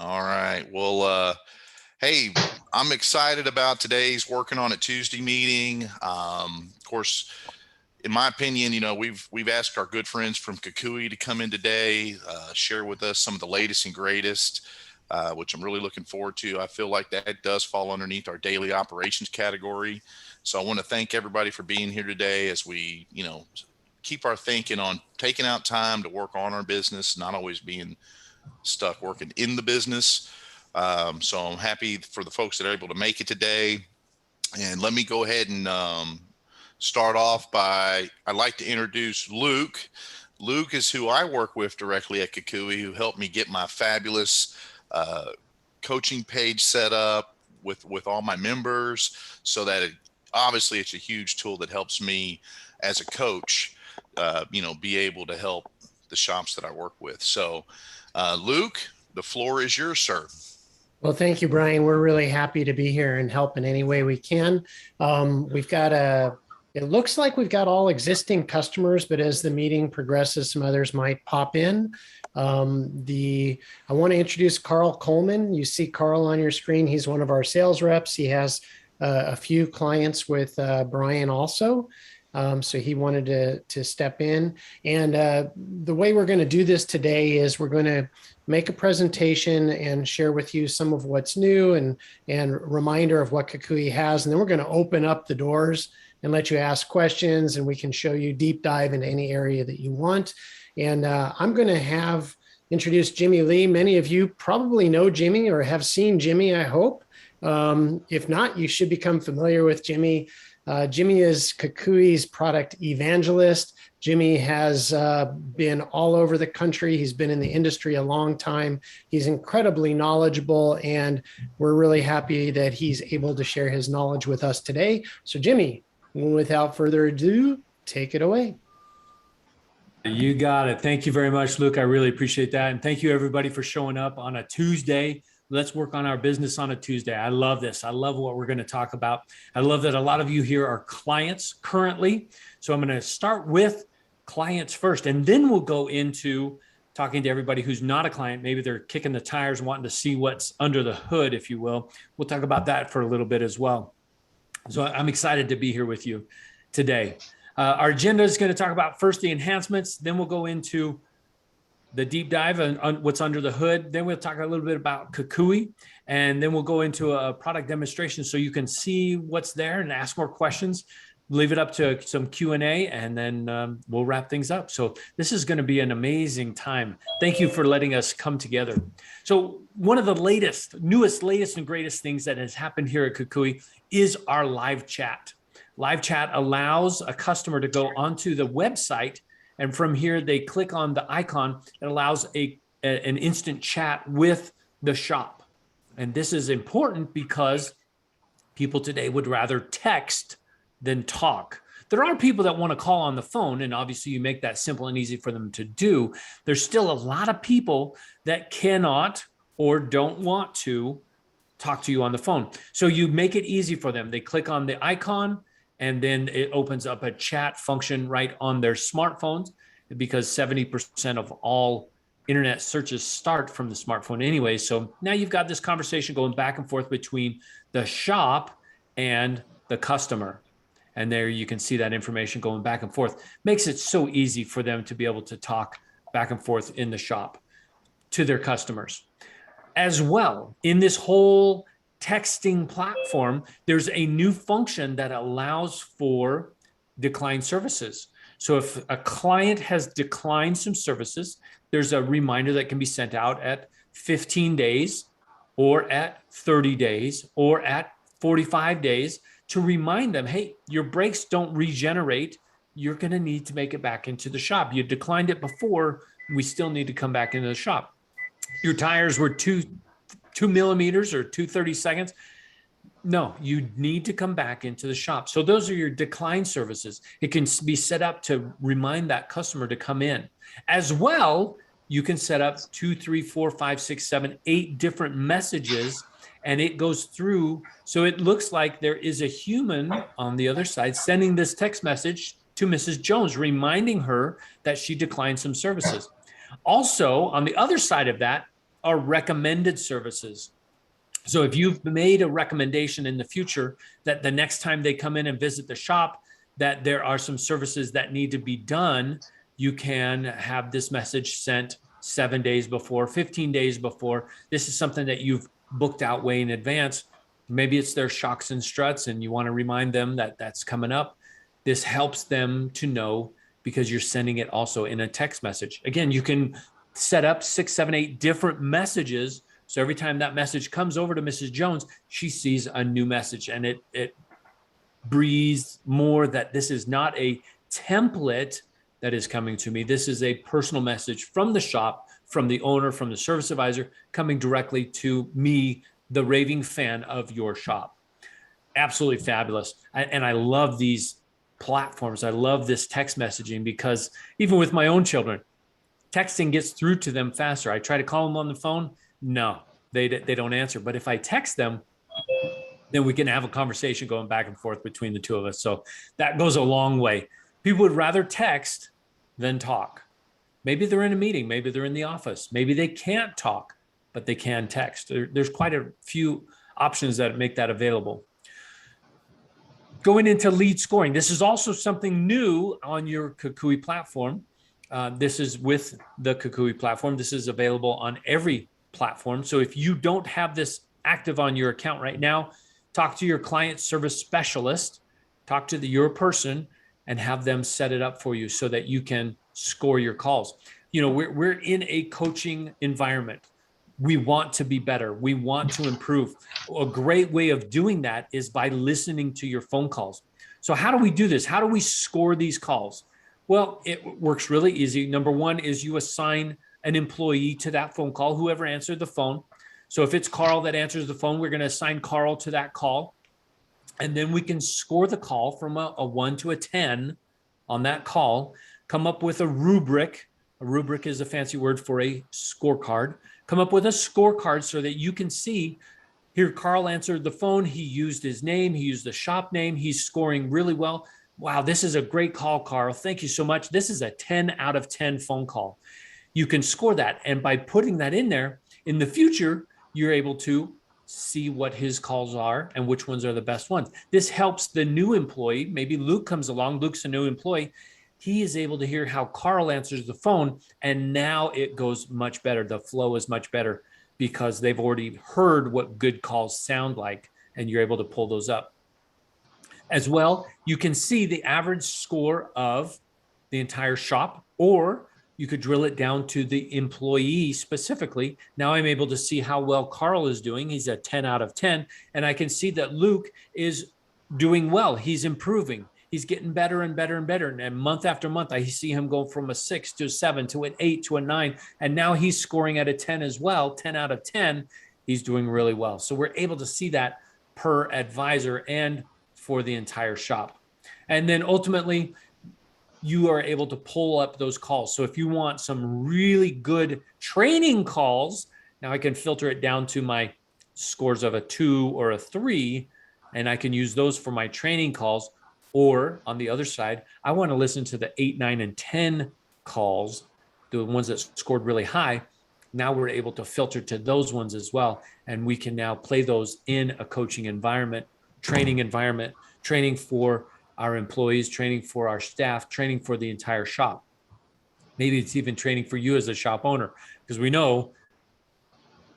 All right. Well, hey, I'm excited about today's working on a Tuesday meeting. Of course, in my opinion, we've asked our good friends from Kukui to come in today, share with us some of the latest and greatest, which I'm really looking forward to. I feel like that does fall underneath our daily operations category. So I want to thank everybody for being here today as we, keep our thinking on taking out time to work on our business, not always being stuck working in the business. So I'm happy for the folks that are able to make it today. And let me go ahead and start off by, I'd like to introduce Luke. Luke is who I work with directly at Kukui, who helped me get my fabulous coaching page set up with all my members, so that obviously it's a huge tool that helps me as a coach, be able to help the shops that I work with. So Luke, the floor is yours, sir. Well, thank you, Brian. We're really happy to be here and help in any way we can. It looks like we've got all existing customers, but as the meeting progresses, some others might pop in. I want to introduce Carl Coleman. You see Carl on your screen. He's one of our sales reps. He has a few clients with Brian also. So he wanted to step in. And the way we're going to do this today is we're going to make a presentation and share with you some of what's new and reminder of what Kukui has. And then we're going to open up the doors and let you ask questions, and we can show you deep dive into any area that you want. And I'm going to introduce Jimmy Lee. Many of you probably know Jimmy or have seen Jimmy, I hope. If not, you should become familiar with Jimmy. Jimmy is Kukui's product evangelist. Jimmy has been all over the country. He's been in the industry a long time. He's incredibly knowledgeable, and we're really happy that he's able to share his knowledge with us today. So Jimmy, without further ado, take it away. You got it. Thank you very much, Luke. I really appreciate that. And thank you, everybody, for showing up on a Tuesday. Let's work on our business on a Tuesday. I love this. I love what we're going to talk about. I love that a lot of you here are clients currently. So I'm going to start with clients first, and then we'll go into talking to everybody who's not a client. Maybe they're kicking the tires, wanting to see what's under the hood, if you will. We'll talk about that for a little bit as well. So I'm excited to be here with you today. Our agenda is going to talk about first the enhancements, then we'll go into the deep dive on what's under the hood. Then we'll talk a little bit about Kukui, and then we'll go into a product demonstration so you can see what's there and ask more questions. Leave it up to some Q&A, and then we'll wrap things up. So this is going to be an amazing time. Thank you for letting us come together. So one of the newest and greatest things that has happened here at Kukui is our live chat. Live chat allows a customer to go onto the website, and from here they click on the icon. It allows an instant chat with the shop. And this is important because people today would rather text than talk. There are people that want to call on the phone, and obviously you make that simple and easy for them to do. There's still a lot of people that cannot or don't want to talk to you on the phone. So you make it easy for them. They click on the icon, and then it opens up a chat function right on their smartphones, because 70% of all internet searches start from the smartphone anyway. So now you've got this conversation going back and forth between the shop and the customer. And there you can see that information going back and forth. Makes it so easy for them to be able to talk back and forth in the shop to their customers. As well, in this whole texting platform, there's a new function that allows for declined services. So if a client has declined some services, there's a reminder that can be sent out at 15 days or at 30 days or at 45 days to remind them, hey, your brakes don't regenerate. You're going to need to make it back into the shop. You declined it before. We still need to come back into the shop. Your tires were 2 millimeters or 2/32. No, you need to come back into the shop. So those are your decline services. It can be set up to remind that customer to come in. As well, you can set up 2, 3, 4, 5, 6, 7, 8 different messages, and it goes through. So it looks like there is a human on the other side sending this text message to Mrs. Jones, reminding her that she declined some services. Also, on the other side of that, are recommended services. So if you've made a recommendation in the future that the next time they come in and visit the shop, that there are some services that need to be done, you can have this message sent 7 days before, 15 days before. This is something that you've booked out way in advance. Maybe it's their shocks and struts and you want to remind them that that's coming up. This helps them to know because you're sending it also in a text message. Again, you can set up 6, 7, 8 different messages. So every time that message comes over to Mrs. Jones, she sees a new message, and it breathes more that this is not a template that is coming to me. This is a personal message from the shop, from the owner, from the service advisor, coming directly to me, the raving fan of your shop. Absolutely fabulous. And I love these platforms. I love this text messaging because even with my own children, texting gets through to them faster. I try to call them on the phone. No, they don't answer. But if I text them, then we can have a conversation going back and forth between the two of us. So that goes a long way. People would rather text than talk. Maybe they're in a meeting. Maybe they're in the office. Maybe they can't talk, but they can text. There's quite a few options that make that available. Going into lead scoring. This is also something new on your Kukui platform. This is with the Kukui platform. This is available on every platform. So if you don't have this active on your account right now, talk to your client service specialist, talk to your person, and have them set it up for you so that you can score your calls. You know, we're in a coaching environment. We want to be better. We want to improve. A great way of doing that is by listening to your phone calls. So how do we do this? How do we score these calls? Well, it works really easy. Number one is you assign an employee to that phone call, whoever answered the phone. So if it's Carl that answers the phone, we're going to assign Carl to that call. And then we can score the call from a 1 to a 10 on that call, come up with a rubric. A rubric is a fancy word for a scorecard. Come up with a scorecard so that you can see here, Carl answered the phone. He used his name. He used the shop name. He's scoring really well. Wow, this is a great call, Carl. Thank you so much. This is a 10 out of 10 phone call. You can score that. And by putting that in there, in the future, you're able to see what his calls are and which ones are the best ones. This helps the new employee. Maybe Luke comes along. Luke's a new employee. He is able to hear how Carl answers the phone. And now it goes much better. The flow is much better because they've already heard what good calls sound like, and you're able to pull those up. As well, you can see the average score of the entire shop, or you could drill it down to the employee specifically. Now I'm able to see how well Carl is doing. He's a 10 out of 10. And I can see that Luke is doing well. He's improving. He's getting better and better and better. And month after month, I see him go from a 6 to a 7 to an 8 to a 9. And now he's scoring at a 10 as well, 10 out of 10. He's doing really well. So we're able to see that per advisor and for the entire shop. And then ultimately, you are able to pull up those calls. So if you want some really good training calls, now I can filter it down to my scores of a 2 or a 3, and I can use those for my training calls. Or on the other side, I want to listen to the 8, 9, and 10 calls, the ones that scored really high. Now we're able to filter to those ones as well. And we can now play those in a coaching environment, training for our employees, training for our staff, training for the entire shop. Maybe it's even training for you as a shop owner, because we know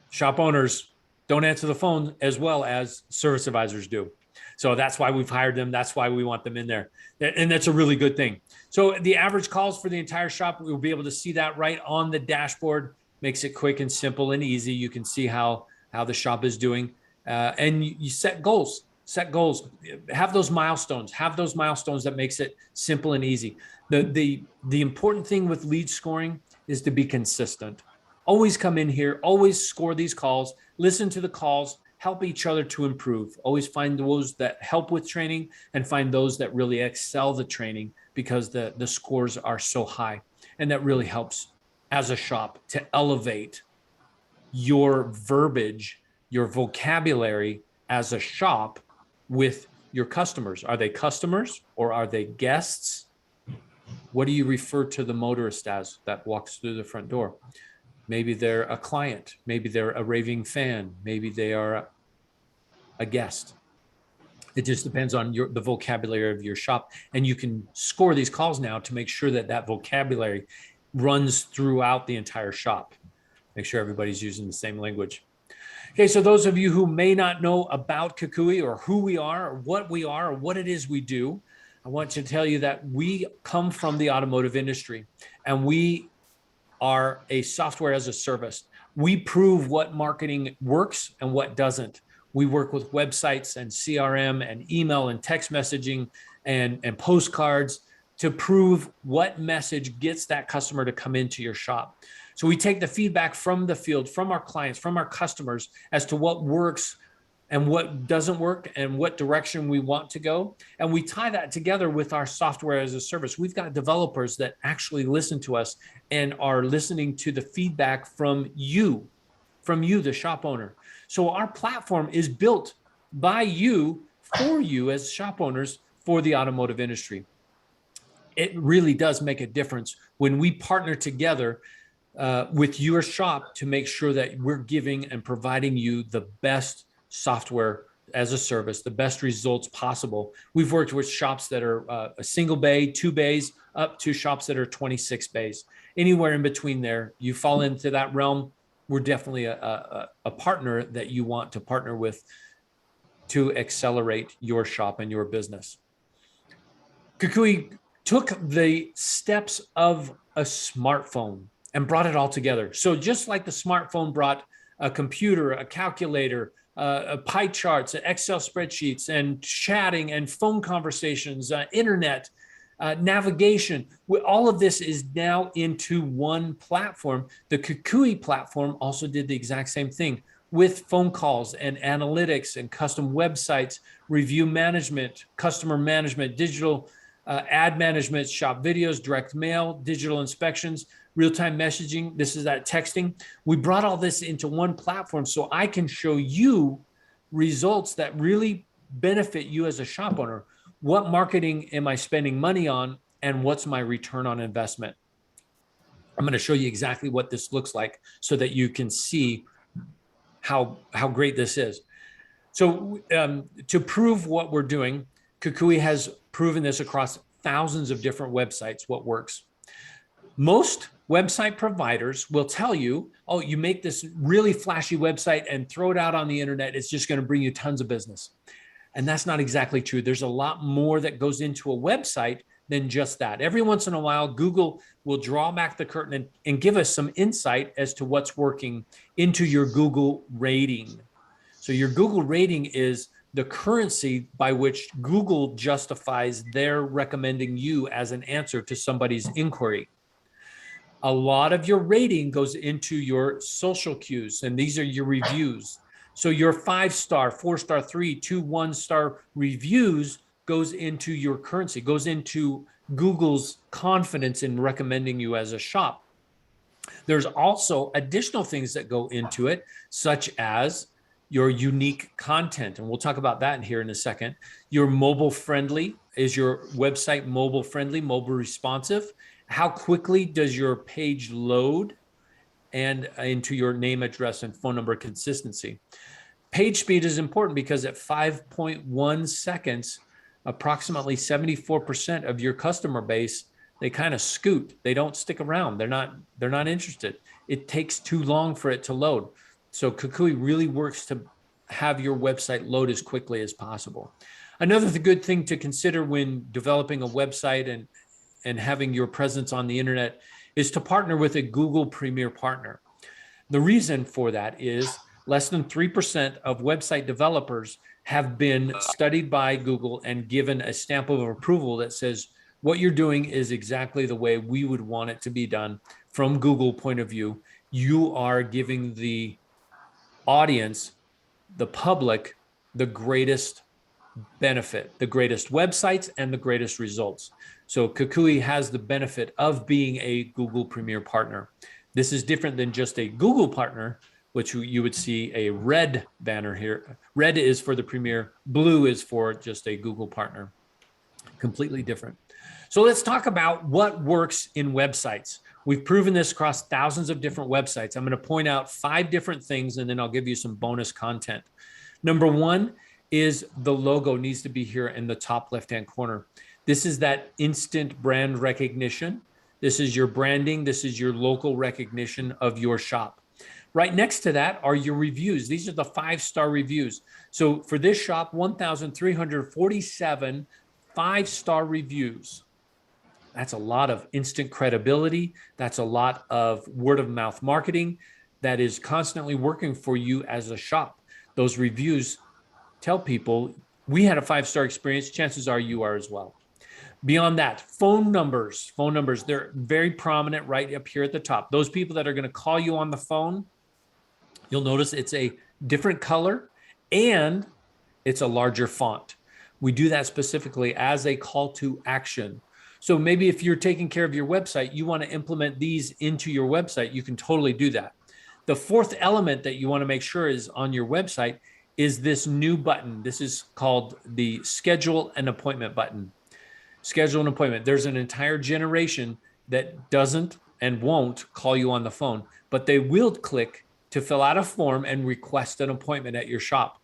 shop owners don't answer the phone as well as service advisors do. So that's why we've hired them. That's why we want them in there. And that's a really good thing. So the average calls for the entire shop, we'll be able to see that right on the dashboard. Makes it quick and simple and easy. You can see how the shop is doing. And you set goals. Have those milestones that makes it simple and easy. The important thing with lead scoring is to be consistent. Always come in here, always score these calls, listen to the calls, help each other to improve. Always find those that help with training and find those that really excel the training, because the scores are so high. And that really helps as a shop to elevate your verbiage, your vocabulary as a shop with your customers. Are they customers or are they guests? What do you refer to the motorist as that walks through the front door? Maybe they're a client. Maybe they're a raving fan. Maybe they are a guest. It just depends on the vocabulary of your shop. And you can score these calls now to make sure that that vocabulary runs throughout the entire shop. Make sure everybody's using the same language. Okay, so those of you who may not know about Kukui or who we are or what it is we do, I want to tell you that we come from the automotive industry and we are a software as a service. We prove what marketing works and what doesn't. We work with websites and CRM and email and text messaging and postcards to prove what message gets that customer to come into your shop. So we take the feedback from the field, from our clients, from our customers as to what works and what doesn't work and what direction we want to go. And we tie that together with our software as a service. We've got developers that actually listen to us and are listening to the feedback from you, the shop owner. So our platform is built by you, for you as shop owners for the automotive industry. It really does make a difference when we partner together with your shop to make sure that we're giving and providing you the best software as a service, the best results possible. We've worked with shops that are a single bay, 2 bays, up to shops that are 26 bays. Anywhere in between there, you fall into that realm, we're definitely a partner that you want to partner with to accelerate your shop and your business. Kukui took the steps of a smartphone and brought it all together. So just like the smartphone brought a computer, a calculator, pie charts, Excel spreadsheets, and chatting and phone conversations, internet, navigation, all of this is now into one platform. The Kukui platform also did the exact same thing with phone calls and analytics and custom websites, review management, customer management, digital ad management, shop videos, direct mail, digital inspections, real-time messaging. This is that texting. We brought all this into one platform so I can show you results that really benefit you as a shop owner. What marketing am I spending money on and what's my return on investment? I'm going to show you exactly what this looks like so that you can see how great this is. So to prove what we're doing, Kukui has proven this across thousands of different websites, what works. Most website providers will tell you, oh, you make this really flashy website and throw it out on the internet. It's just going to bring you tons of business. And that's not exactly true. There's a lot more that goes into a website than just that. Every once in a while, Google will draw back the curtain and give us some insight as to what's working into your Google rating. So your Google rating is the currency by which Google justifies their recommending you as an answer to somebody's inquiry. A lot of your rating goes into your social cues, and these are your reviews. So your 5-star, 4-star, 3, 2, 1-star reviews goes into your currency, goes into Google's confidence in recommending you as a shop. There's also additional things that go into it, such as your unique content. And we'll talk about that here in a second. Your mobile friendly. Is your website mobile friendly, mobile responsive? How quickly does your page load? And into your name, address, and phone number consistency. Page speed is important because at 5.1 seconds, approximately 74% of your customer base, they kind of scoot. They don't stick around. They're not interested. It takes too long for it to load. So Kukui really works to have your website load as quickly as possible. Another good thing to consider when developing a website and having your presence on the internet is to partner with a Google Premier partner. The reason for that is less than 3% of website developers have been studied by Google and given a stamp of approval that says what you're doing is exactly the way we would want it to be done from Google point of view. You are giving the audience, the public, the greatest benefit, the greatest websites and the greatest results. So Kukui has the benefit of being a Google Premier partner. This is different than just a Google partner, which you would see a red banner here. Red is for the Premier, blue is for just a Google partner. Completely different. So let's talk about what works in websites. We've proven this across thousands of different websites. I'm going to point out 5 different things, and then I'll give you some bonus content. Number 1 is the logo needs to be here in the top left-hand corner. This is that instant brand recognition. This is your branding. This is your local recognition of your shop. Right next to that are your reviews. These are the 5-star reviews. So for this shop, 1,347 5-star reviews. That's a lot of instant credibility. That's a lot of word of mouth marketing that is constantly working for you as a shop. Those reviews tell people we had a 5-star experience. Chances are you are as well. Beyond that, phone numbers, they're very prominent right up here at the top. Those people that are going to call you on the phone, you'll notice it's a different color and it's a larger font. We do that specifically as a call to action. So maybe if you're taking care of your website, you want to implement these into your website, you can totally do that. The 4th element that you want to make sure is on your website is this new button. This is called the schedule an appointment button. Schedule an appointment. There's an entire generation that doesn't and won't call you on the phone, but they will click to fill out a form and request an appointment at your shop.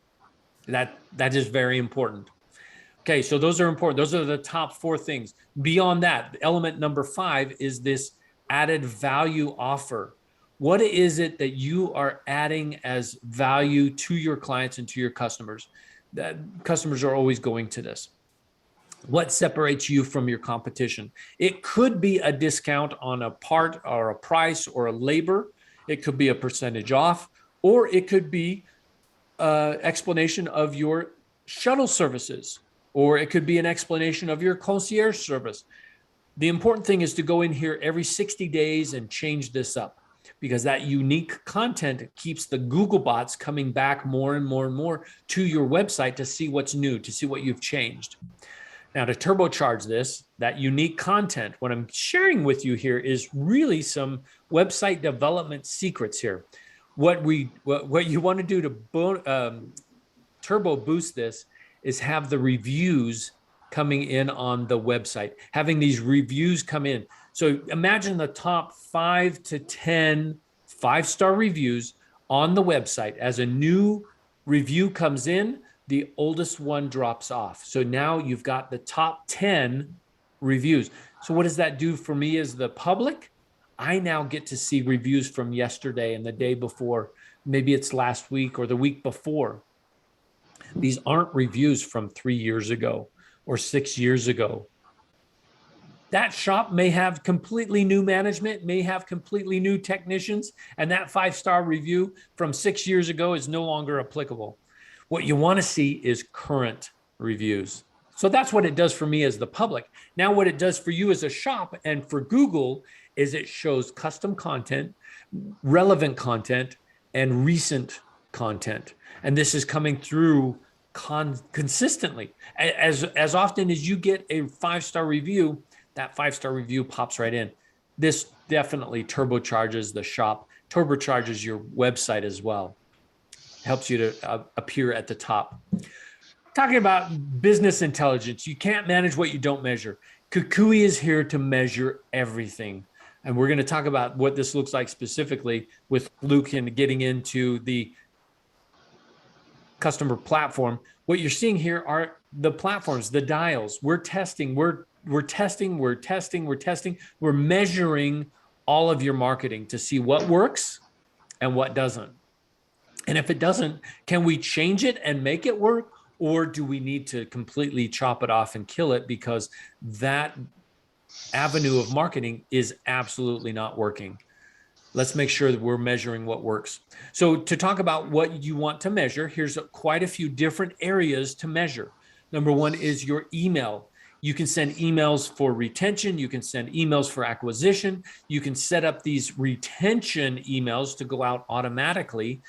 That is very important. Okay, so those are important. Those are the top 4 things. Beyond that, element number 5 is this added value offer. What is it that you are adding as value to your clients and to your customers? That customers are always going to this. What separates you from your competition? It could be a discount on a part or a price or a labor. It could be a percentage off, or it could be an explanation of your shuttle services, or it could be an explanation of your concierge service. The important thing is to go in here every 60 days and change this up, because that unique content keeps the Google bots coming back more and more and more to your website to see what's new, to see what you've changed. Now, to turbocharge this, that unique content, what I'm sharing with you here is really some website development secrets here. What you want to do to turbo boost this is have the reviews coming in on the website, having these reviews come in. So imagine the top 5 to 10 5-star reviews on the website. As a new review comes in, the oldest one drops off. So now you've got the top 10 reviews. So what does that do for me as the public? I now get to see reviews from yesterday and the day before. Maybe it's last week or the week before. These aren't reviews from 3 years ago or 6 years ago. That shop may have completely new management, may have completely new technicians, and that 5-star review from 6 years ago is no longer applicable. What you want to see is current reviews. So that's what it does for me as the public. Now, what it does for you as a shop and for Google is it shows custom content, relevant content, and recent content. And this is coming through consistently. As often as you get a 5-star review, that 5-star review pops right in. This definitely turbocharges the shop, turbocharges your website as well. Helps you to appear at the top. Talking about business intelligence, you can't manage what you don't measure. Kukui is here to measure everything. And we're going to talk about what this looks like specifically with Luke and getting into the customer platform. What you're seeing here are the platforms, the dials. We're testing, we're measuring all of your marketing to see what works and what doesn't. And if it doesn't, can we change it and make it work? Or do we need to completely chop it off and kill it because that avenue of marketing is absolutely not working? Let's make sure that we're measuring what works. So to talk about what you want to measure, here's quite a few different areas to measure. Number 1 is your email. You can send emails for retention. You can send emails for acquisition. You can set up these retention emails to go out automatically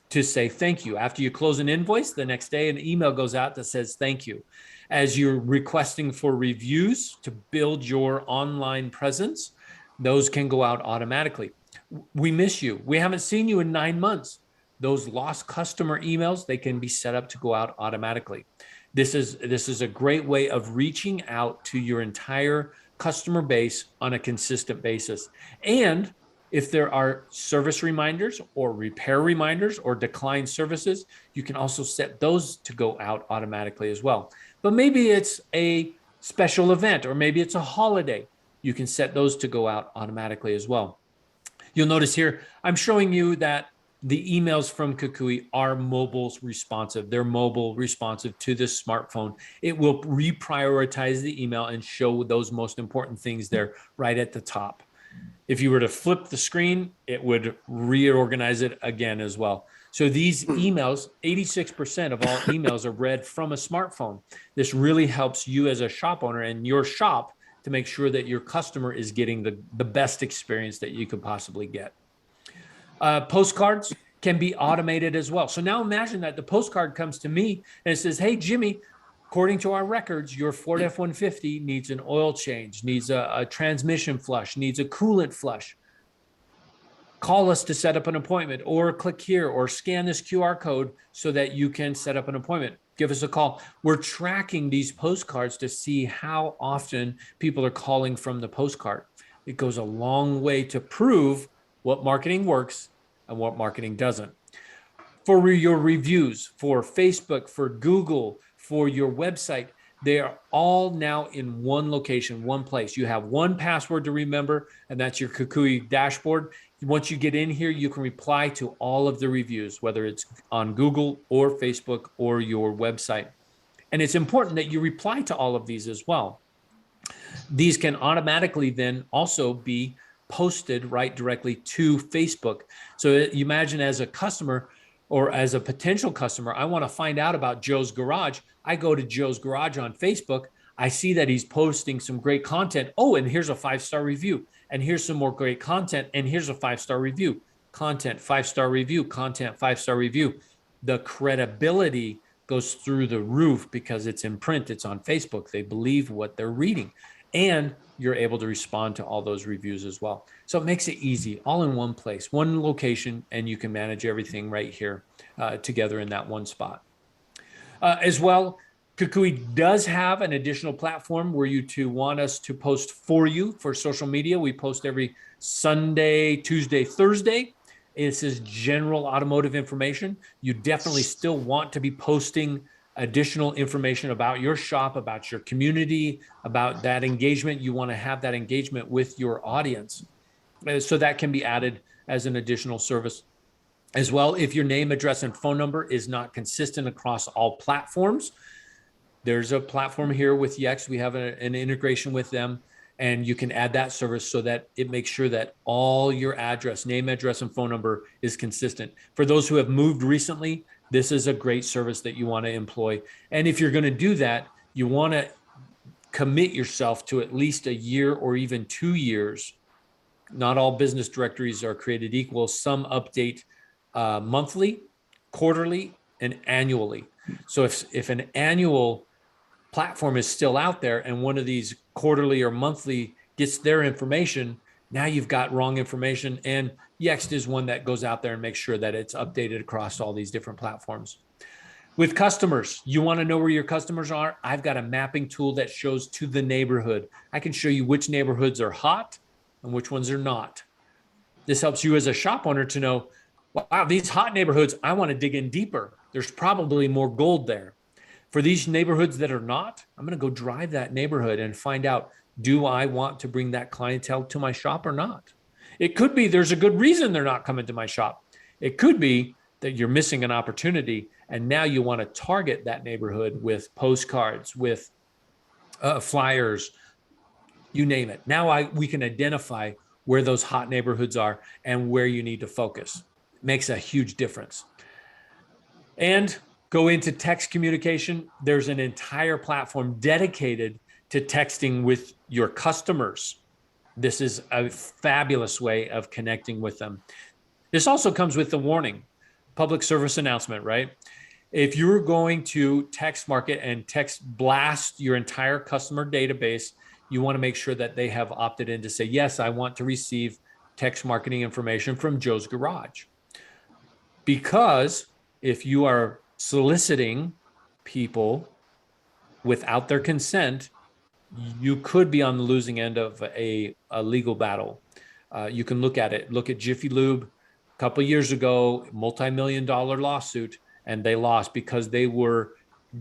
to say thank you. After you close an invoice, the next day an email goes out that says thank you. As you're requesting for reviews to build your online presence, those can go out automatically. We miss you. We haven't seen you in 9 months. Those lost customer emails, they can be set up to go out automatically. This is a great way of reaching out to your entire customer base on a consistent basis. And if there are service reminders or repair reminders or declined services, you can also set those to go out automatically as well. But maybe it's a special event, or maybe it's a holiday. You can set those to go out automatically as well. You'll notice here, I'm showing you that the emails from Kukui are mobile responsive. They're mobile responsive to the smartphone. It will reprioritize the email and show those most important things there right at the top. If you were to flip the screen, it would reorganize it again as well. So these emails, 86% of all emails are read from a smartphone. This really helps you as a shop owner and your shop to make sure that your customer is getting the best experience that you could possibly get. Postcards can be automated as well. So now imagine that the postcard comes to me and it says, hey, Jimmy, according to our records, your Ford F-150 needs an oil change, needs a transmission flush, needs a coolant flush. Call us to set up an appointment, or click here, or scan this QR code so that you can set up an appointment. Give us a call. We're tracking these postcards to see how often people are calling from the postcard. It goes a long way to prove what marketing works and what marketing doesn't. For your reviews, for Facebook, for Google, for your website, they are all now in one location, one place. You have one password to remember, and that's your Kukui dashboard. Once you get in here, you can reply to all of the reviews, whether it's on Google or Facebook or your website. And it's important that you reply to all of these as well. These can automatically then also be posted right directly to Facebook. So you imagine, as a customer or as a potential customer, I want to find out about Joe's Garage. I go to Joe's Garage on Facebook. I see that he's posting some great content. Oh, and here's a 5-star review. And here's some more great content. And here's a 5-star review. Content, 5-star review, content, 5-star review. The credibility goes through the roof because it's in print. It's on Facebook. They believe what they're reading. And you're able to respond to all those reviews as well. So it makes it easy, all in one place, one location, and you can manage everything right here together in that one spot. As well, Kukui does have an additional platform where you want us to post for you for social media. We post every Sunday, Tuesday, Thursday. It says general automotive information. You definitely still want to be posting additional information about your shop, about your community, about that engagement. You want to have that engagement with your audience. So that can be added as an additional service. As well, if your name, address, and phone number is not consistent across all platforms, there's a platform here with Yext. We have an integration with them, and you can add that service so that it makes sure that all your address, name, address, and phone number is consistent. For those who have moved recently, this is a great service that you want to employ. And if you're going to do that, you want to commit yourself to at least a year or even 2 years. Not all business directories are created equal. Some update monthly, quarterly, and annually. So if an annual platform is still out there and one of these quarterly or monthly gets their information, now you've got wrong information. And Yext is one that goes out there and makes sure that it's updated across all these different platforms. With customers, you want to know where your customers are? I've got a mapping tool that shows to the neighborhood. I can show you which neighborhoods are hot and which ones are not. This helps you as a shop owner to know, wow, these hot neighborhoods, I want to dig in deeper. There's probably more gold there. For these neighborhoods that are not, I'm going to go drive that neighborhood and find out, do I want to bring that clientele to my shop or not? It could be there's a good reason they're not coming to my shop. It could be that you're missing an opportunity, and now you want to target that neighborhood with postcards, with flyers, you name it. Now we can identify where those hot neighborhoods are and where you need to focus. It makes a huge difference. And go into text communication. There's an entire platform dedicated to texting with your customers. This is a fabulous way of connecting with them. This also comes with the warning, public service announcement, right? If you're going to text market and text blast your entire customer database, you want to make sure that they have opted in to say, yes, I want to receive text marketing information from Joe's Garage. Because if you are soliciting people without their consent, you could be on the losing end of a legal battle. You can look at it. Look at Jiffy Lube. A couple of years ago, multi-million-dollar lawsuit, and they lost because they were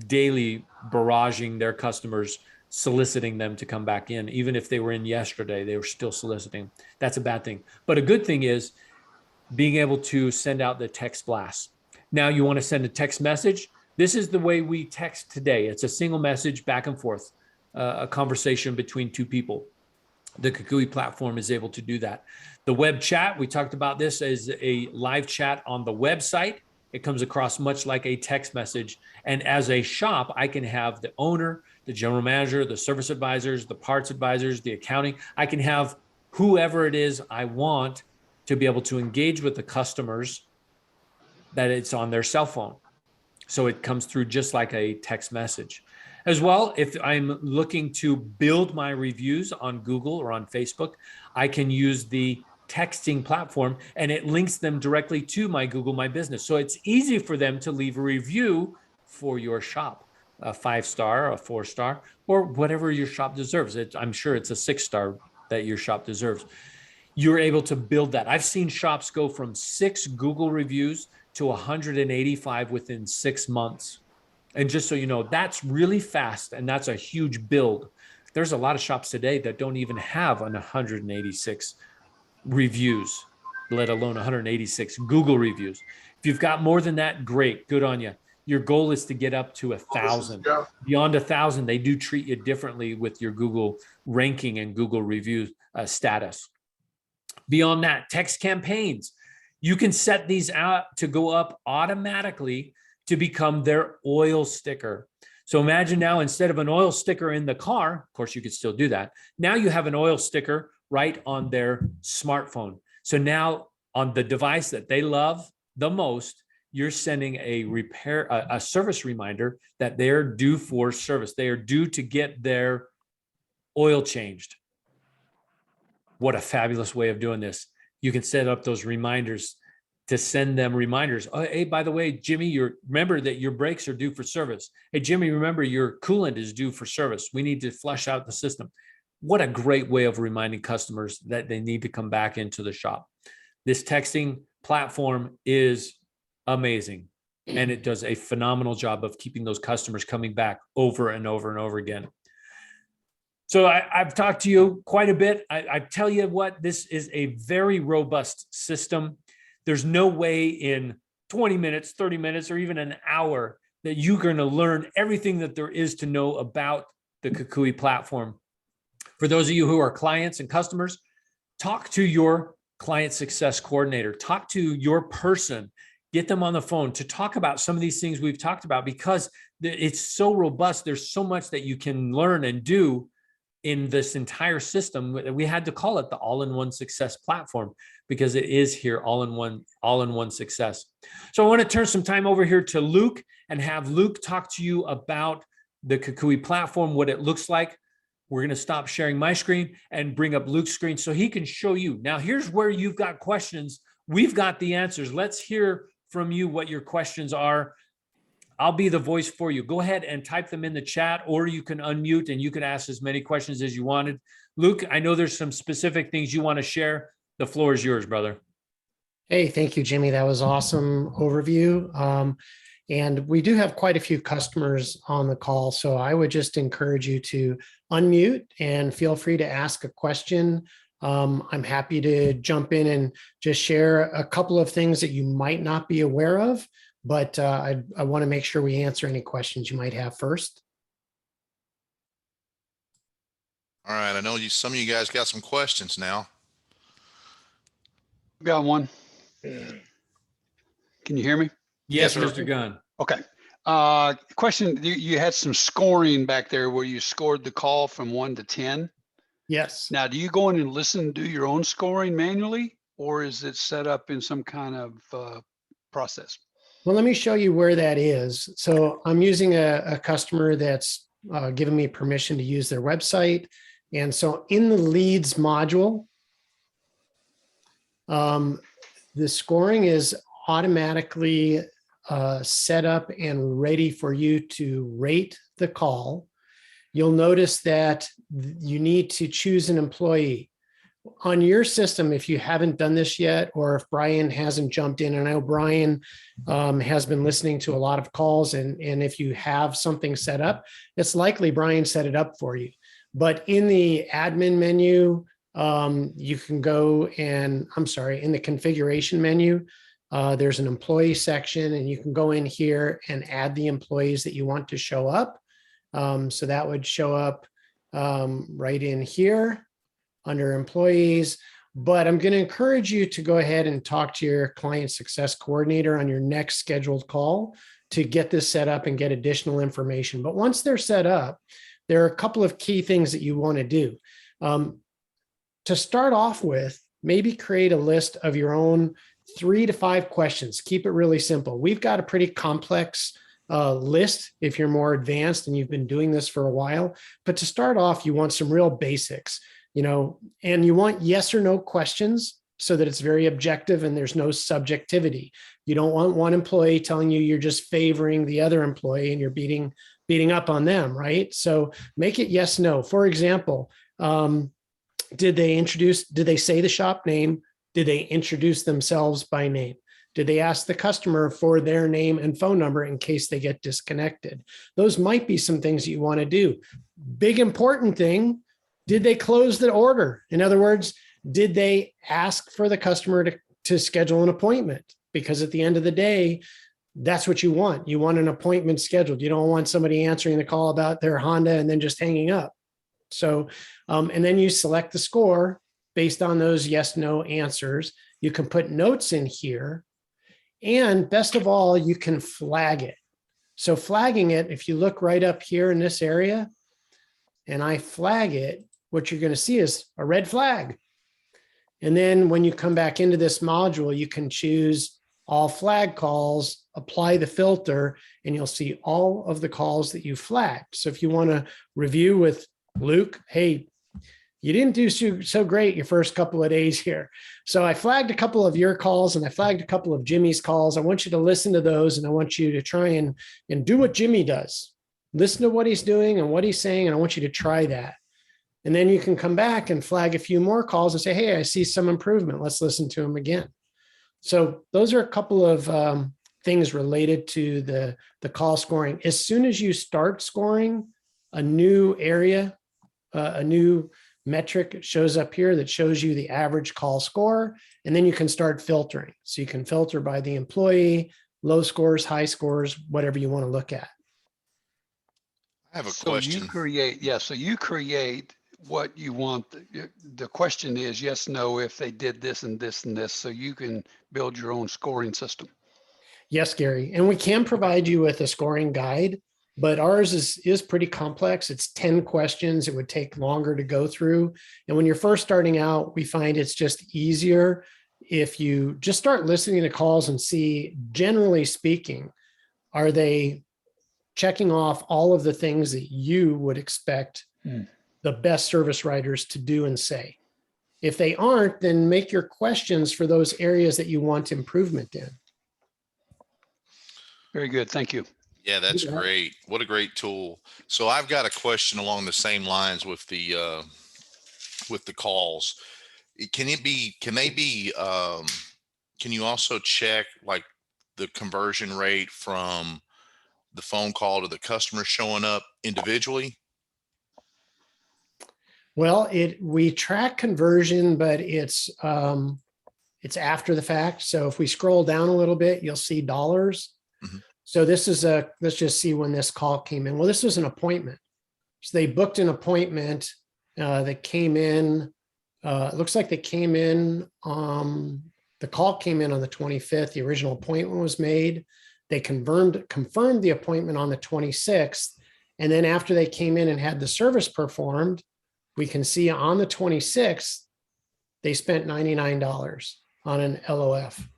daily barraging their customers, soliciting them to come back in. Even if they were in yesterday, they were still soliciting. That's a bad thing. But a good thing is being able to send out the text blast. Now you want to send a text message. This is the way we text today. It's a single message back and forth, a conversation between two people. The Kukui platform is able to do that. The web chat, we talked about this as a live chat on the website. It comes across much like a text message. And as a shop, I can have the owner, the general manager, the service advisors, the parts advisors, the accounting. I can have whoever it is I want to be able to engage with the customers, that it's on their cell phone. So it comes through just like a text message. As well, if I'm looking to build my reviews on Google or on Facebook, I can use the texting platform and it links them directly to my Google My Business. So it's easy for them to leave a review for your shop, a 5-star, a 4-star, or whatever your shop deserves. I'm sure it's a 6-star that your shop deserves. You're able to build that. I've seen shops go from 6 Google reviews to 185 within 6 months. And just so you know, that's really fast and that's a huge build. There's a lot of shops today that don't even have an 186 reviews, let alone 186 Google reviews. If you've got more than that, great, good on you. Your goal is to get up to 1,000. Beyond 1,000, they do treat you differently with your Google ranking and Google review status. Beyond that, text campaigns. You can set these out to go up automatically to become their oil sticker. So imagine now, instead of an oil sticker in the car, of course you could still do that. Now you have an oil sticker right on their smartphone. So now on the device that they love the most, you're sending a service reminder that they're due for service. They are due to get their oil changed. What a fabulous way of doing this. You can set up those reminders to send them reminders. Oh, hey, by the way, Jimmy, remember that your brakes are due for service. Hey, Jimmy, remember your coolant is due for service. We need to flush out the system. What a great way of reminding customers that they need to come back into the shop. This texting platform is amazing, and it does a phenomenal job of keeping those customers coming back over and over and over again. So I've talked to you quite a bit. I tell you what, this is a very robust system. There's no way in 20 minutes, 30 minutes, or even an hour that you're going to learn everything that there is to know about the Kukui platform. For those of you who are clients and customers, talk to your client success coordinator, talk to your person, get them on the phone to talk about some of these things we've talked about, because it's so robust. There's so much that you can learn and do in this entire system. We had to call it the all-in-one success platform because it is here all-in-one success. So I want to turn some time over here to Luke and have Luke talk to you about the Kukui platform, what it looks like. We're going to stop sharing my screen and bring up Luke's screen so he can show you. Now, here's where you've got questions. We've got the answers. Let's hear from you what your questions are. I'll be the voice for you. Go ahead and type them in the chat, or you can unmute and you can ask as many questions as you wanted. Luke, I know there's some specific things you want to share. The floor is yours, brother. Hey, thank you, Jimmy. That was awesome overview. And we do have quite a few customers on the call, so I would just encourage you to unmute and feel free to ask a question. I'm happy to jump in and just share a couple of things that you might not be aware of, but I want to make sure we answer any questions you might have first. All right, I know some of you guys got some questions now. Got one. Can you hear me? Yes, Mr. Gunn. Okay. Question, you had some scoring back there where you scored the call from 1 to 10. Yes. Now, do you go in and listen, do your own scoring manually, or is it set up in some kind of process? Well, let me show you where that is. So I'm using a customer that's given me permission to use their website. And so in the leads module, the scoring is automatically set up and ready for you to rate the call. you'll notice that you need to choose an employee. On your system, if you haven't done this yet, or if Brian hasn't jumped in, and I know Brian has been listening to a lot of calls, and if you have something set up, it's likely Brian set it up for you. But in the admin menu, you can go and, I'm sorry, in the configuration menu, there's an employee section, and you can go in here and add the employees that you want to show up. So that would show up right in here under employees. But I'm going to encourage you to go ahead and talk to your client success coordinator on your next scheduled call to get this set up and get additional information. But once they're set up, there are a couple of key things that you want to do. To start off with, maybe create a list of your own 3 to 5 questions. Keep it really simple. We've got a pretty complex list if you're more advanced and you've been doing this for a while. But to start off, you want some real basics, and you want yes or no questions so that it's very objective and there's no subjectivity. You don't want one employee telling you you're just favoring the other employee and you're beating up on them, right? So make it yes, no. For example, did they say the shop name? Did they introduce themselves by name? Did they ask the customer for their name and phone number in case they get disconnected? Those might be some things you want to do. Big important thing, did they close the order? In other words, did they ask for the customer to schedule an appointment? Because at the end of the day, that's what you want. You want an appointment scheduled. You don't want somebody answering the call about their Honda and then just hanging up. So, and then you select the score based on those yes, no answers. You can put notes in here. And best of all, you can flag it. So flagging it, if you look right up here in this area, and I flag it, what you're going to see is a red flag. And then when you come back into this module, you can choose all flag calls, apply the filter, and you'll see all of the calls that you flagged. So if you want to review with Luke, hey, you didn't do so great your first couple of days here. So I flagged a couple of your calls and I flagged a couple of Jimmy's calls. I want you to listen to those, and I want you to try and do what Jimmy does. Listen to what he's doing and what he's saying, and I want you to try that. And then you can come back and flag a few more calls and say, hey, I see some improvement. Let's listen to him again. So those are a couple of things related to the call scoring. As soon as you start scoring, a new area, a new metric shows up here that shows you the average call score, and then you can start filtering. So you can filter by the employee, low scores, high scores, whatever you want to look at. I have a question. So you create what you want. The question is yes, no, if they did this and this and this, so you can build your own scoring system. Yes, Gary. And we can provide you with a scoring guide, but ours is pretty complex. It's 10 questions. It would take longer to go through. And when you're first starting out, we find it's just easier if you just start listening to calls and see, generally speaking, are they checking off all of the things that you would expect the best service writers to do and say. If they aren't, then make your questions for those areas that you want improvement in. Very good. Thank you. Yeah, that's great. What a great tool. So I've got a question along the same lines with the calls. Can you also check like the conversion rate from the phone call to the customer showing up individually? Well, we track conversion, but it's after the fact. So if we scroll down a little bit, you'll see dollars. Mm-hmm. So this is let's just see when this call came in. Well, this was an appointment. So they booked an appointment that came in. It looks like they came in. The call came in on the 25th. The original appointment was made. They confirmed the appointment on the 26th. And then after they came in and had the service performed, we can see on the 26th, they spent $99 on an LOF.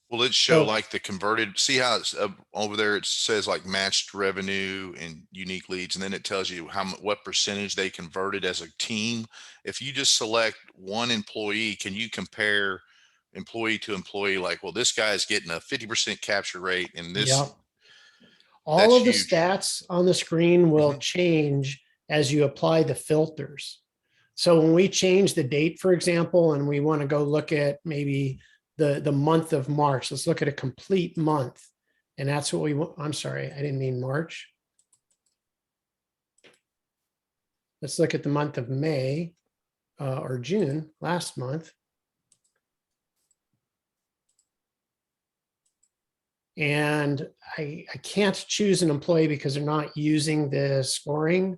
Will it show like the converted? See how it's over there? It says like matched revenue and unique leads, and then it tells you what percentage they converted as a team. If you just select one employee, can you compare employee to employee? Like, well, this guy's getting a 50% capture rate, and this. Yeah. All of the huge. stats on the screen will change as you apply the filters. So when we change the date, for example, and we want to go look at maybe the month of March, let's look at a complete month. And that's what we want. I'm sorry, I didn't mean March. Let's look at the month of May or June, last month. And I can't choose an employee because they're not using the scoring.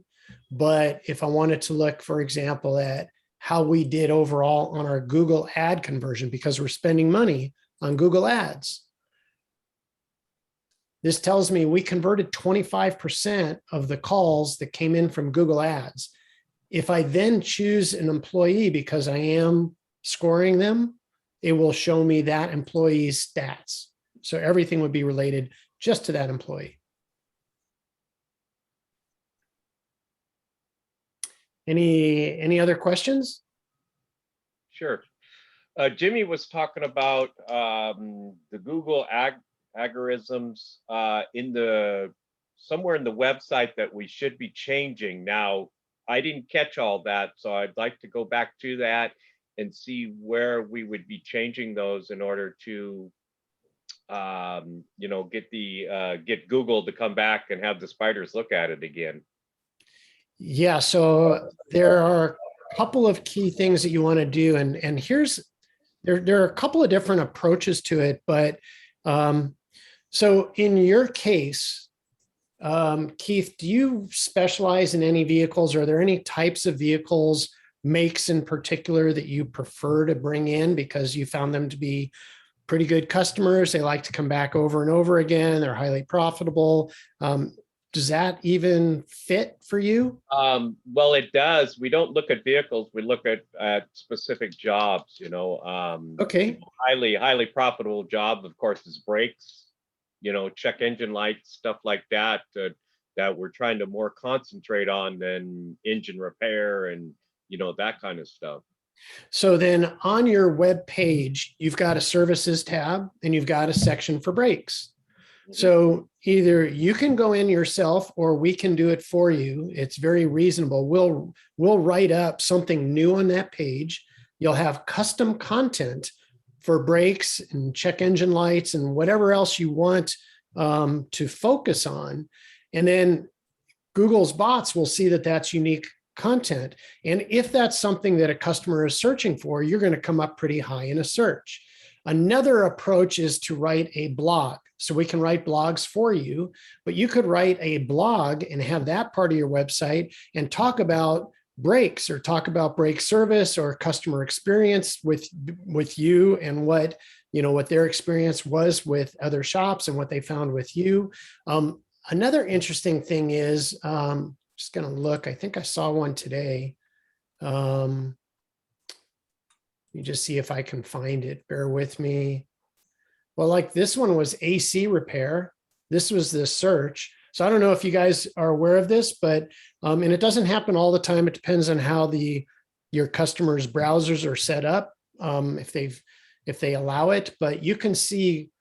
But if I wanted to look, for example, at how we did overall on our Google ad conversion, because we're spending money on Google ads, this tells me we converted 25% of the calls that came in from Google ads. If I then choose an employee because I am scoring them, it will show me that employee's stats. So everything would be related just to that employee. Any other questions? Sure. Jimmy was talking about the Google algorithms somewhere in the website that we should be changing. Now, I didn't catch all that, so I'd like to go back to that and see where we would be changing those in order to get Google to come back and have the spiders look at it again. Yeah, so there are a couple of key things that you want to do, and there are a couple of different approaches to it, but so in your case, Keith, do you specialize in any vehicles? Are there any types of vehicles, makes in particular, that you prefer to bring in because you found them to be pretty good customers? They like to come back over and over again. They're highly profitable. Does that even fit for you? Well, it does. We don't look at vehicles. We look at specific jobs, Okay. Highly profitable job, of course, is brakes, check engine lights, stuff like that, that we're trying to more concentrate on than engine repair and, that kind of stuff. So then on your web page, you've got a services tab and you've got a section for brakes. So either you can go in yourself or we can do it for you. It's very reasonable. We'll write up something new on that page. You'll have custom content for brakes and check engine lights and whatever else you want to focus on. And then Google's bots will see that that's unique content. And if that's something that a customer is searching for, you're going to come up pretty high in a search. Another approach is to write a blog. So we can write blogs for you, but you could write a blog and have that part of your website and talk about brakes or talk about brake service or customer experience with you and what their experience was with other shops and what they found with you. Another interesting thing is, just going to look, I think I saw one today. You just see if I can find it. Bear with me. Well, like this one was AC repair. This was the search. So I don't know if you guys are aware of this, but, and it doesn't happen all the time. It depends on how your customers' browsers are set up, if they allow it, but you can see,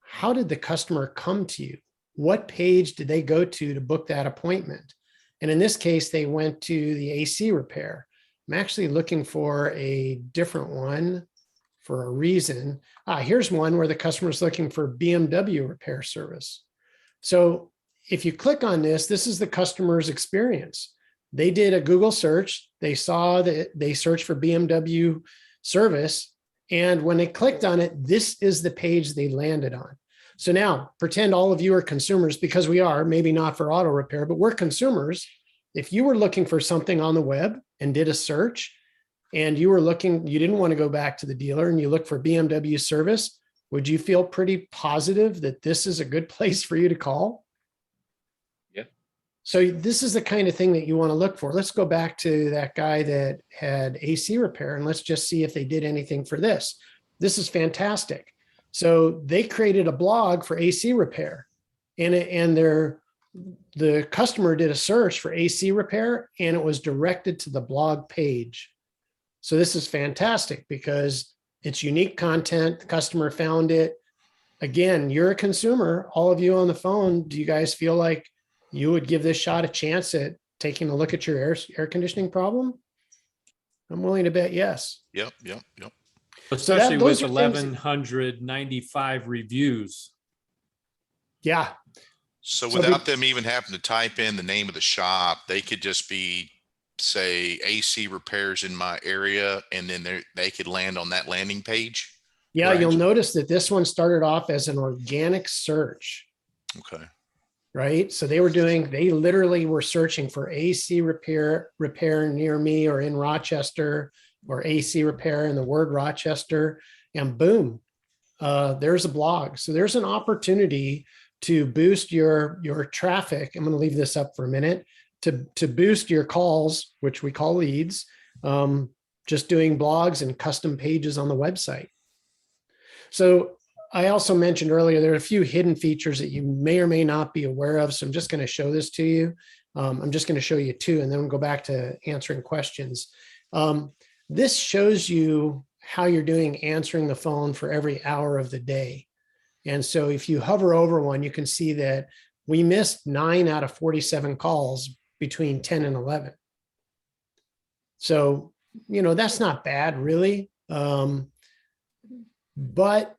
how did the customer come to you? What page did they go to book that appointment? And in this case, they went to the AC repair. I'm actually looking for a different one for a reason. Here's one where the customer is looking for BMW repair service. So if you click on this is the customer's experience. They did a Google search. They saw that they searched for BMW service. And when they clicked on it, this is the page they landed on. So now pretend all of you are consumers, because we are, maybe not for auto repair, but we're consumers. If you were looking for something on the web and did a search and you didn't want to go back to the dealer and you look for BMW service, would you feel pretty positive that this is a good place for you to call? Yeah. So this is the kind of thing that you want to look for. Let's go back to that guy that had AC repair and let's just see if they did anything for this. This is fantastic. So they created a blog for AC repair, and the customer did a search for AC repair and it was directed to the blog page. So this is fantastic because it's unique content. The customer found it. again, you're a consumer, all of you on the phone. Do you guys feel like you would give this shot a chance at taking a look at your air conditioning problem? I'm willing to bet yes. Yep. Yep. Yep. Especially those with are things- 1,195 reviews. Yeah. So So without them even having to type in the name of the shop, they could just be, say, AC repairs in my area, and then they could land on that landing page. Yeah, Correct. you'll notice that this one started off as an organic search, Okay. right? So they literally were searching for AC repair near me or in Rochester, or AC repair in the word Rochester, and boom, there's a blog. So there's an opportunity to boost your traffic. I'm going to leave this up for a minute to boost your calls, which we call leads, just doing blogs and custom pages on the website. So I also mentioned earlier, there are a few hidden features that you may or may not be aware of. So I'm just going to show this to you. I'm just going to show you two, and then we'll go back to answering questions. This shows you how you're doing answering the phone for every hour of the day. And so if you hover over one, you can see that we missed 9 out of 47 calls between 10 and 11. So, that's not bad, really. But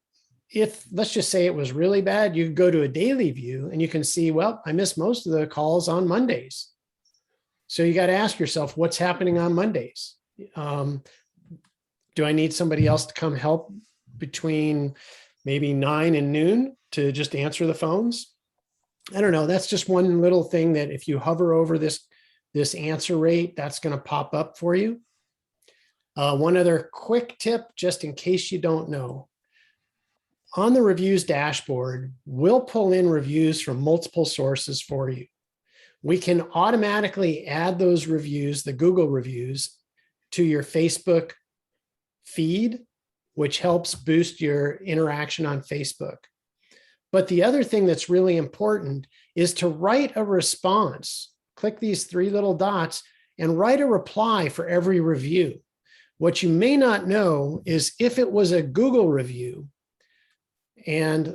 if, let's just say it was really bad, you go to a daily view and you can see, well, I missed most of the calls on Mondays. So you got to ask yourself, what's happening on Mondays? Do I need somebody else to come help between maybe 9 and noon to just answer the phones? I don't know. That's just one little thing that if you hover over this answer rate, that's going to pop up for you. One other quick tip, just in case you don't know. On the reviews dashboard, we'll pull in reviews from multiple sources for you. We can automatically add those reviews, the Google reviews, to your Facebook feed, which helps boost your interaction on Facebook. But the other thing that's really important is to write a response. Click these 3 little dots and write a reply for every review. What you may not know is if it was a Google review and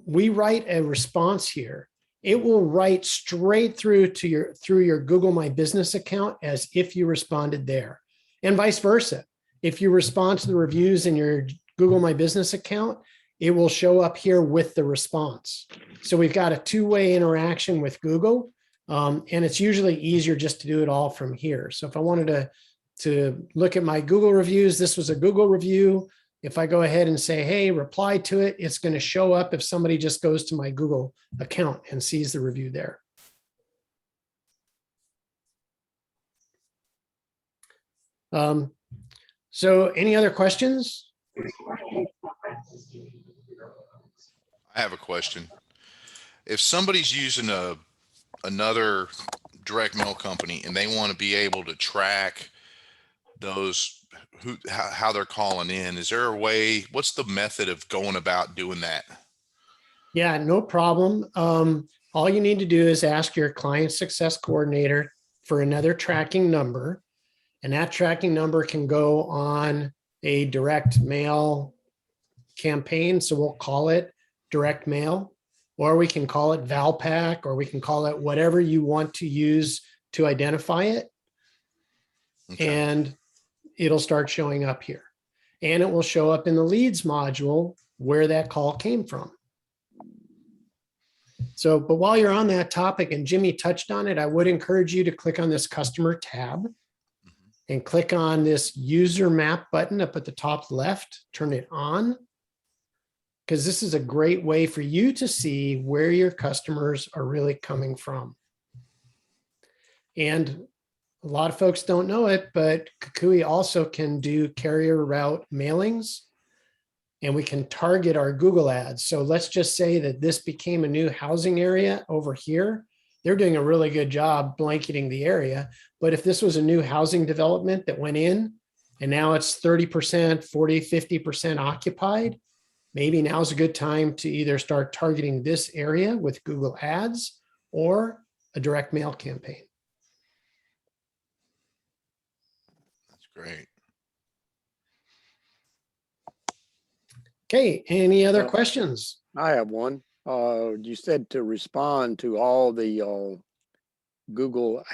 we write a response here, it will write straight through your Google My Business account as if you responded there, and vice versa. If you respond to the reviews in your Google My Business account, it will show up here with the response. So we've got a 2-way interaction with Google, and it's usually easier just to do it all from here. So if I wanted to look at my Google reviews, this was a Google review. If I go ahead and say, hey, reply to it, it's going to show up if somebody just goes to my Google account and sees the review there. So any other questions? I have a question. If somebody's using another direct mail company and they want to be able to track those how they're calling in, is there a way, what's the method of going about doing that? Yeah, no problem. All you need to do is ask your client success coordinator for another tracking number, and that tracking number can go on a direct mail campaign. So we'll call it direct mail, or we can call it Valpak, or we can call it whatever you want to use to identify it. Okay. And it'll start showing up here. And it will show up in the leads module where that call came from. So, but while you're on that topic, and Jimmy touched on it, I would encourage you to click on this customer tab and click on this user map button up at the top left, turn it on, because this is a great way for you to see where your customers are really coming from. And a lot of folks don't know it, but Kukui also can do carrier route mailings, and we can target our Google ads. So let's just say that this became a new housing area over here. They're doing a really good job blanketing the area. But if this was a new housing development that went in and now it's 30%, 40, 50% occupied, maybe now's a good time to either start targeting this area with Google ads or a direct mail campaign. Great. Okay, any other questions? I have one. You said to respond to all the Google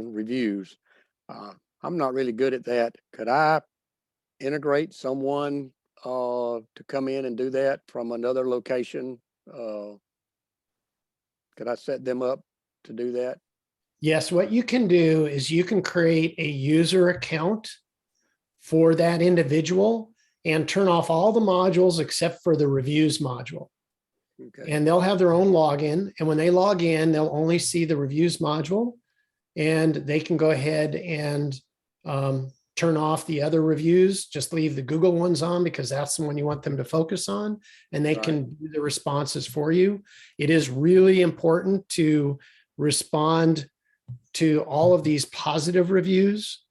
reviews. I'm not really good at that. Could I integrate someone to come in and do that from another location? Could I set them up to do that? Yes, what you can do is you can create a user account for that individual and turn off all the modules except for the reviews module. Okay. And they'll have their own login. And when they log in, they'll only see the reviews module, and they can go ahead and turn off the other reviews. Just leave the Google ones on because that's the one you want them to focus on, and they can do the responses for you. It is really important to respond to all of these positive reviews,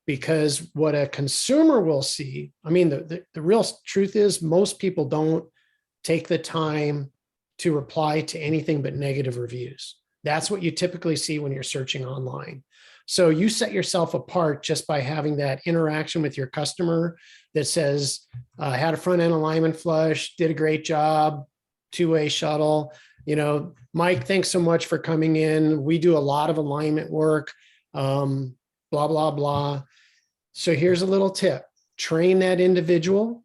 because what a consumer will see, I mean, the real truth is most people don't take the time to reply to anything but negative reviews. That's what you typically see when you're searching online. So you set yourself apart just by having that interaction with your customer that says, had a front end alignment flush, did a great job, two-way shuttle. You know, Mike, thanks so much for coming in. We do a lot of alignment work, blah, blah, blah. So here's a little tip. Train that individual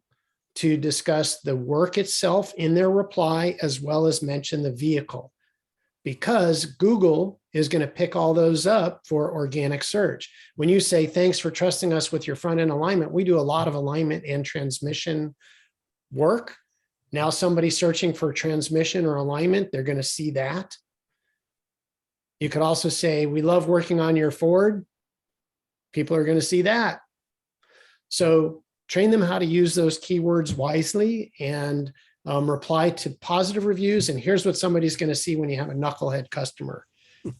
to discuss the work itself in their reply, as well as mention the vehicle, because Google is going to pick all those up for organic search. When you say, thanks for trusting us with your front end alignment, we do a lot of alignment and transmission work. Now somebody searching for transmission or alignment, they're going to see that. You could also say, we love working on your Ford. People are going to see that. So train them how to use those keywords wisely and reply to positive reviews. And here's what somebody's going to see when you have a knucklehead customer.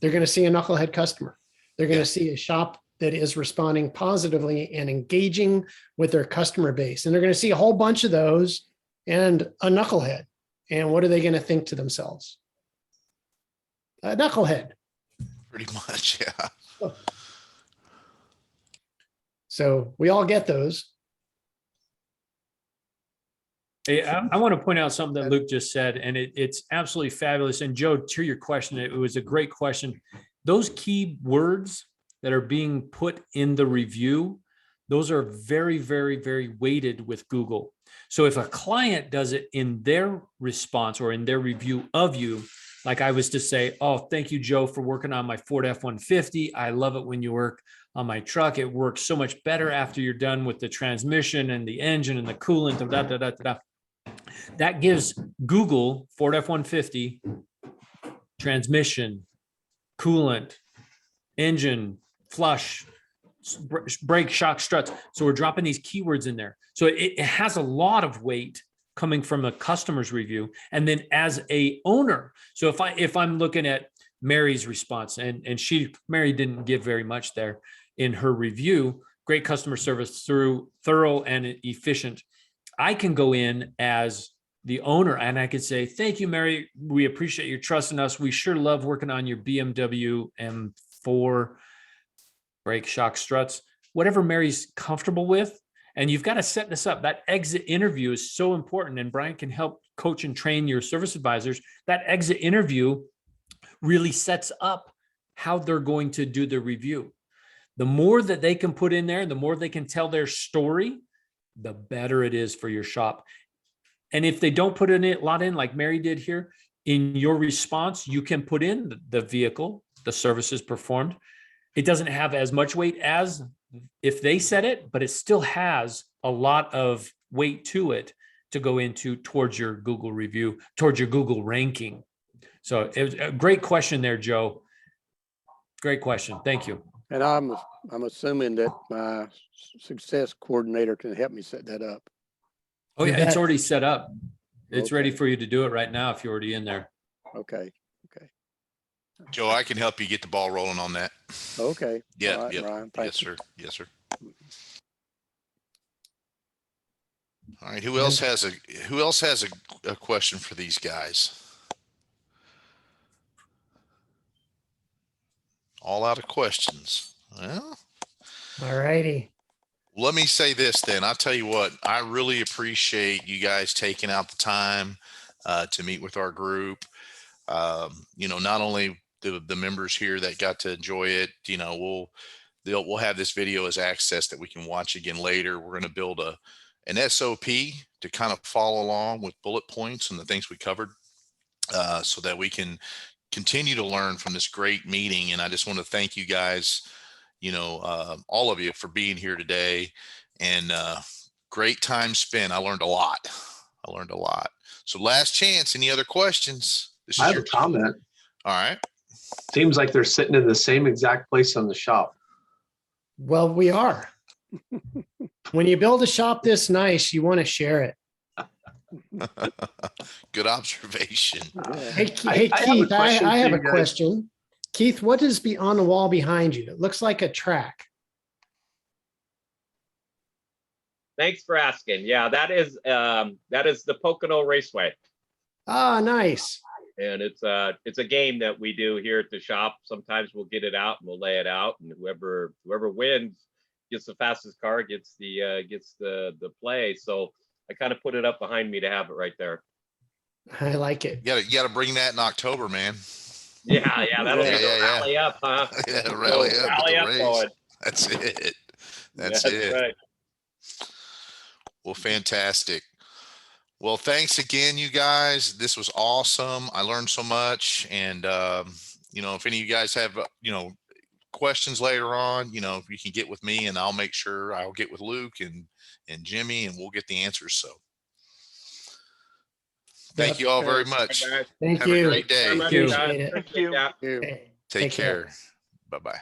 They're going to see a knucklehead customer. They're going to see a shop that is responding positively and engaging with their customer base. And they're going to see a whole bunch of those and a knucklehead. And what are they going to think to themselves? A knucklehead. Pretty much, yeah. So we all get those. Hey, I want to point out something that Luke just said, and it's absolutely fabulous. And Joe, to your question, it was a great question. Those key words that are being put in the review, those are very, very, very weighted with Google. So if a client does it in their response or in their review of you, like I was to say, oh, thank you, Joe, for working on my Ford F-150. I love it when you work on my truck. It works so much better after you're done with the transmission and the engine and the coolant and da, da, da, da, da. That gives Google Ford F-150, transmission, coolant, engine, flush, brake, shock, struts. So we're dropping these keywords in there. So it has a lot of weight coming from a customer's review. And then as a owner, so if I'm looking at Mary's response, and Mary didn't give very much there in her review, great customer service, thorough and efficient. I can go in as the owner and I could say, thank you, Mary. We appreciate your trust in us. We sure love working on your BMW M4 brake, shock, struts, whatever Mary's comfortable with. And you've got to set this up. That exit interview is so important. And Brian can help coach and train your service advisors. That exit interview really sets up how they're going to do the review. The more that they can put in there, the more they can tell their story, the better it is for your shop. And if they don't put a lot in, like Mary did here, in your response, you can put in the vehicle, the services performed. It doesn't have as much weight as if they said it, but it still has a lot of weight to it to go into towards your Google review, towards your Google ranking. So it was a great question there, Joe. Great question. Thank you. And I'm assuming that my success coordinator can help me set that up. Oh yeah, it's already set up. It's Okay. ready for you to do it right now if you're already in there. Okay. Joe, I can help you get the ball rolling on that. Okay. Yeah. All right, Yep. Brian, thank Yes, you. sir. Yes, sir. All right. Who else has a question for these guys? All out of questions. Well, All righty. Let me say this then. I'll tell you what, I really appreciate you guys taking out the time to meet with our group. Not only the members here that got to enjoy it, we'll have this video as access that we can watch again later. We're going to build an SOP to kind of follow along with bullet points and the things we covered so that we can continue to learn from this great meeting. And I just want to thank you guys, all of you for being here today, and great time spent. I learned a lot. So last chance, any other questions? I have a comment. All right. Seems like they're sitting in the same exact place on the shop. Well, we are. When you build a shop this nice, you want to share it. Good observation. Hey, I have a Keith, question I for have you a guys. question. Keith, what is on the wall behind you? It looks like a track. Thanks for asking. Yeah, that is the Pocono Raceway. Ah, nice. And it's a game that we do here at the shop. Sometimes we'll get it out and we'll lay it out, and whoever wins gets the fastest car, gets the play. So I kind of put it up behind me to have it right there. I like it. You got to bring that in October, man. Yeah, that'll be the Yeah. rally up, huh? Yeah, rally up. Rally up, going. That's it. That's That's it. right. Well, fantastic. Well, thanks again, you guys. This was awesome. I learned so much. And, if any of you guys have, questions later on, you can get with me, and I'll make sure I'll get with Luke and Jimmy, and we'll get the answers. So thank you all very much. Bye, guys. Thank Have you. a great day. Bye, you. guys. Appreciate it. Appreciate that. Okay, Take care. Bye-bye.